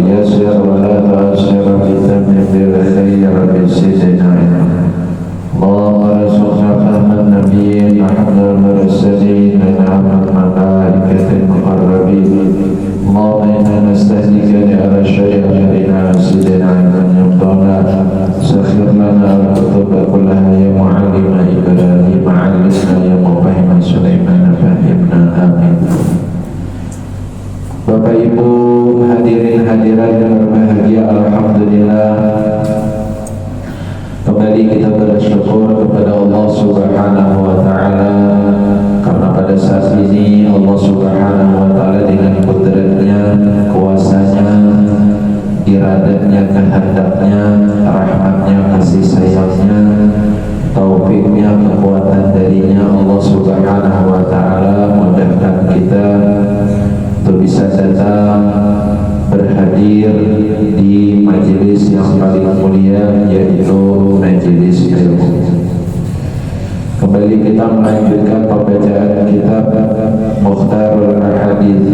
رب يسر ولا تعسر بتمم بالخير بسيدنا اللهم ارزقنا فهم النبيين وحفظ المرسلين ونعم الملائكة المقربين اللهم إنا نستهديك لأرى الشيء علينا سيدنا من يمضانا سخر لنا الكتب كلها يا معلم إبراهيم علمنا يا مفهم سليمان فهمنا آمين. Bapak Ibu hadirin hadirat yang berbahagia, alhamdulillah kembali kita bersyukur kepada Allah Subhanahu wa taala karena pada saat ini Allah Subhanahu wa taala dengan kudratnya, kuasanya, iradatnya, kehendaknya, rahmatnya, kasih sayangnya, taufiknya, kekuatan darinya Allah Subhanahu wa taala mudahkan kita untuk bisa datang berhadir di majelis yang paling mulia, yaitu majelis ilmu. Kembali kita melanjutkan pembacaan kitab Mukhtarul Ahadits,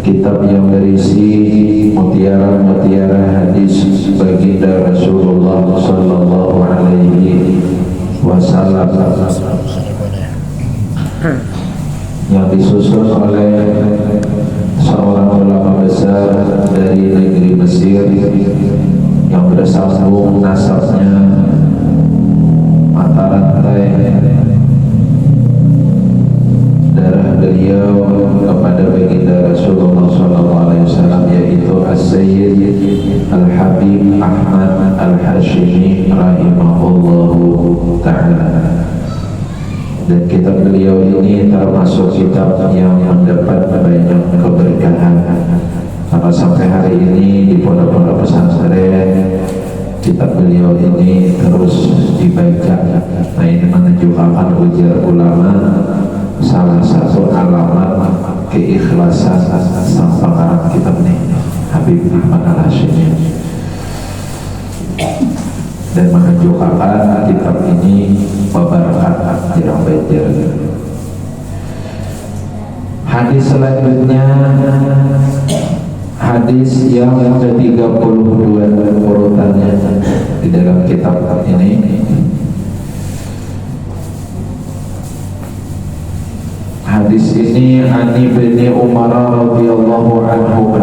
kitab yang berisi mutiara-mutiara hadis baginda Rasulullah sallallahu alaihi wasallam yang disusun oleh seorang ulama besar dari negeri Mesir yang bersambung nasabnya mata rantai darah beliau kepada baginda Rasulullah SAW, yaitu As-Sayyid Al-Habib Ahmad Al-Hashimi rahimahullahu ta'ala. Dan kitab beliau ini termasuk kitab yang mendapat banyak keberkahan karena sampai hari ini di pondok-pondok pesantren kitab beliau ini terus dibaca. Nah, ini menunjukkan ujar ulama salah satu alamat keikhlasan sang pengarang kitab ini, Habib Ahmad Al-Hashimi, dan menunjukkan kitab ini membarakat jarang baca. Hadis selanjutnya, hadis yang ke-32 urutannya di dalam kitab ini. Hadis ini Ani bin Umar radhiyallahu anhu.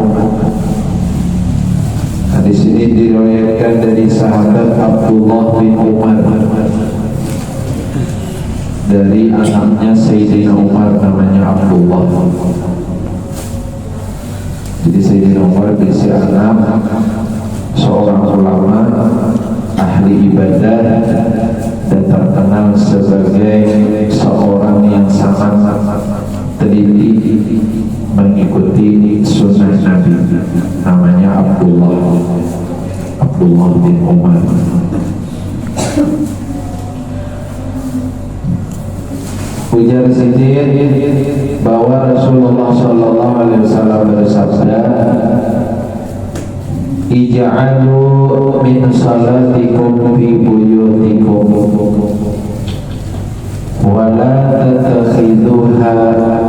Hadis ini diriwayatkan dari sahabat Abdullah bin Umar dari anaknya Sayyidina Umar namanya Abdullah. Jadi Sayyidina Umar berisi anak seorang ulama ahli ibadah dan terkenal sebagai seorang yang sangat teliti mengikuti sunnah Nabi, namanya Abdullah bin Umar. Ujar sedikit bahwa Rasulullah sallallahu alaihi wasallam bersabda, ij'alu min salatikum fi buyutikum wa la tattakhidhuha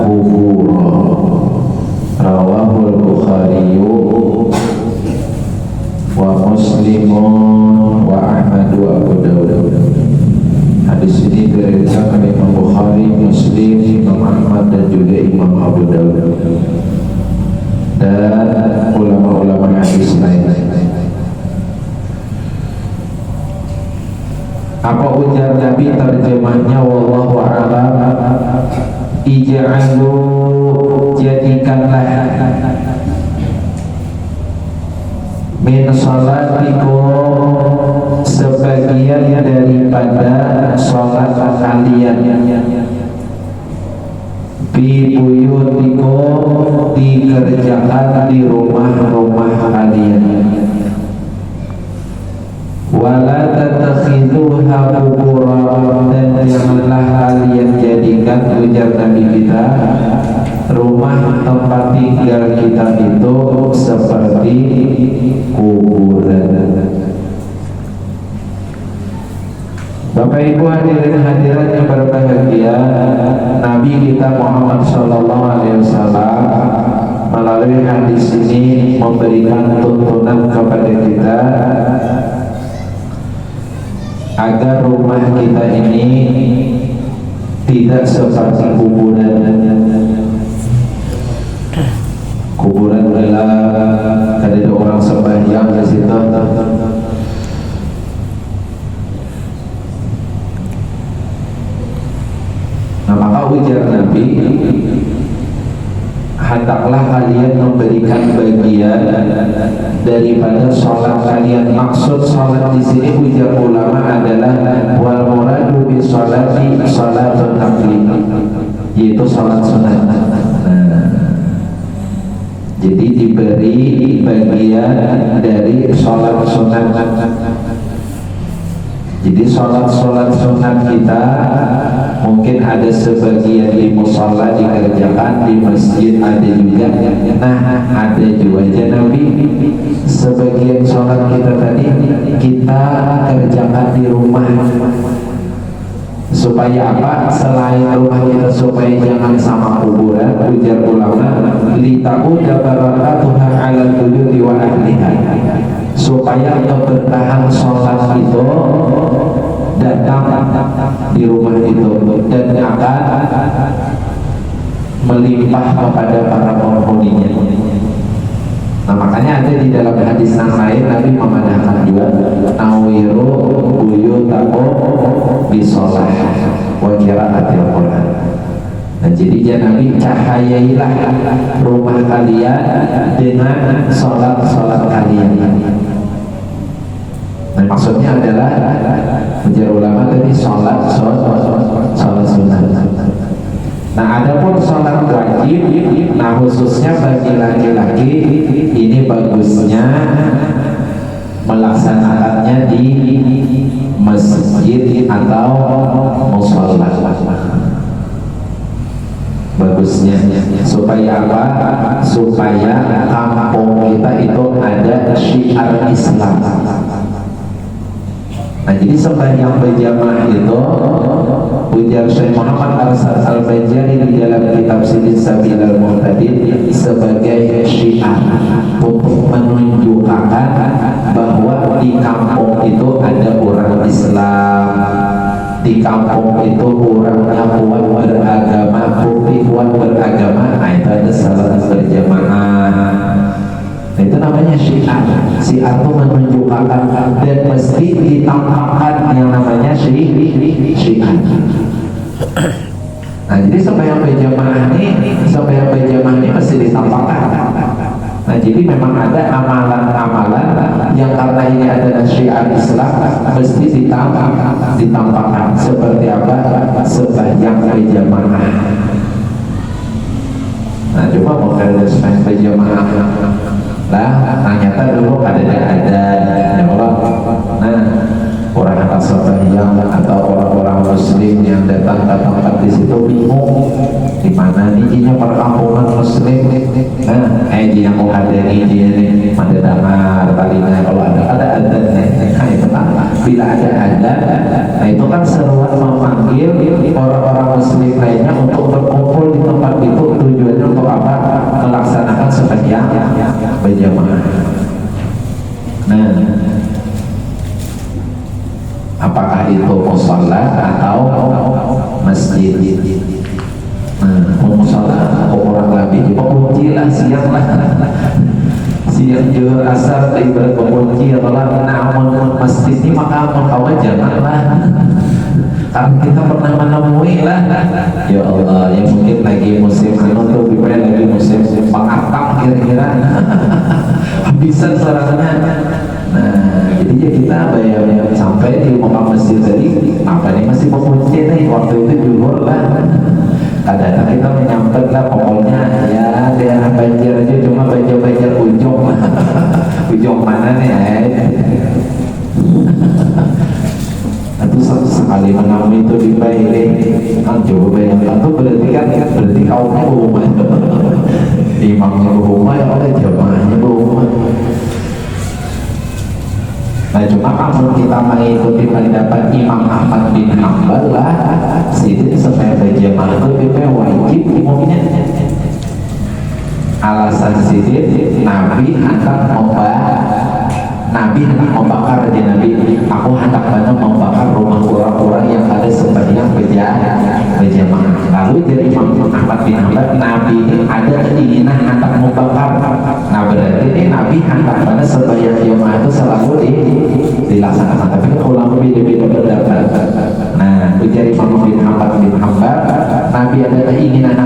qubura. Rawahul Bukhari wa Muslimun wa Ahmad wa Abu Dawud. Hadis ini diriwayatkan oleh Imam Bukhari, Muslim, Imam Ahmad dan juga Imam Abu Dawud dan ulama-ulama hadis lain. Apa ujar Nabi, terjemahnya wallahu a'lam, ij'alu, jadikanlah min salatikum, sebagian daripada salat kalian, fi buyutikum, dikerjakan di rumah-rumah kalian, wala tattakhidhuha qubura, dan janganlah kalian jadikan, ujar Nabi kita, rumah tempat tinggal kita itu seperti kuburan. Bapak Ibu hadirin hadirat yang berbahagia, Nabi kita Muhammad sallallahu alaihi wasallam melalui melalui hadis ini memberikan tuntunan kepada kita agar rumah kita ini tidak seperti kuburan. Kuburan gelap, ada orang sembahyang di situ. Nah, maka ujar Nabi, hendaklah kalian memberikan bagian daripada sholat kalian. Maksud sholat di sini ujar ulama adalah wal muradu bi sholati sholatun nafli, yaitu sholat sunat. Jadi diberi bagian dari sholat sunat. Jadi sholat sunat kita mungkin ada sebagian di musola dikerjakan, di masjid ada juga. Nah, ada juga aja Nabi sebagian sholat kita tadi kita kerjakan di rumah. Supaya apa? Selain rumah kita supaya jangan sama kuburan, ujar ulama, litaquda barakatuha 'alal buyuti wa ahliha. Supaya keberkahan sholat itu datang di rumah itu dan akan melimpah kepada para penghuninya. Nah, makanya ada di dalam hadis yang lain Nabi memanahkan juga nawiru buyutakum bisolah wa qiraatil Quran. Nah, jadi Nabi cahayailah rumah kalian dengan sholat kalian. Nah, maksudnya adalah ujar ulama tadi sholat sunat. Nah, ada pun sholat wajib. Nah, khususnya bagi laki-laki ini bagusnya melaksanakannya di masjid atau mushola. Bagusnya supaya apa? Supaya kampung kita itu ada syiar Islam. Nah, jadi sembahyang berjamaah itu ujar Syekh Muhammad Al-Banjari di dalam kitab Sidir Sabilal Muhtadin sebagai syiar untuk menunjukkan bahwa di kampung itu ada orang Islam, di kampung itu orangnya kuat beragama, bukti kuat beragama. Nah, itu ada salat berjamaah. Nah, itu namanya syiar. Syiar itu menunjukkan dan mesti ditampakkan yang namanya syiar. Nah, jadi sembahyang berjamaah ini mesti ditampakkan. Nah, jadi memang ada amalan-amalan yang karena ini adalah syiar Islam mesti ditampakkan. Seperti apa? Sembahyang berjamaah. Nah, coba mau kalian sembahyang berjamaah. Nah, ternyata dulu ada ya Allah. Nah, orang atas sembahyang atau orang-orang muslim yang datang ke tempat di situ bingung di mana nih perkampungan muslim. Nah, yang mau ada nih ada damar talinya kalau ada nih. Nah, itu kan bila ada, nah itu kan seruan memanggil orang-orang muslim lainnya untuk berkumpul di tempat itu. Tujuannya untuk apa? Melaksanakan sembahyang berjamaah. Nah, apakah itu mushola atau masjid? Nah, mushola orang lebih pengunci lah, siang juhur asar ibarat pengunci adalah. Namun masjid ini maka mengkawal janganlah, karena kita pernah menemui lah, ya Allah, yang mungkin lagi musim tuh gimana, lagi musim pengatang kira-kira habisan sarangnya. Nah, jadi ya kita bayar sampai di muka masjid tadi, apa nih masih pengunci nih, waktu itu juhur lah. Kadang-kadang kita menyambut lah, pokoknya ya daerah Banjar aja, cuma Banjar ujung ujung mana nih itu sekali menemui itu di Baile kan, coba bayangkan tuh berarti kaumnya berumah, imamnya berumah, ya oleh jamaahnya berumah. Nah, cuma kalau kita mengikuti pendapat Imam Ahmad bin Hanbal lah, sini supaya berjamaah itu wajib umumnya. alasan sidin Nabi hendak membakar aja Nabi, aku hendak banget membakar rumah orang-orang yang ada sembahyang berjamaah. Lalu dari Imam Ahmad bin Hanbal, Nabi ini ada keinginan hendak membakar. Nah berarti ini Nabi hendak banget sembahyang jamaah itu selalu dilaksanakan. Tapi ulama beda-beda pendapat. Nah dari Imam Ahmad bin Hanbal, Nabi ada keinginan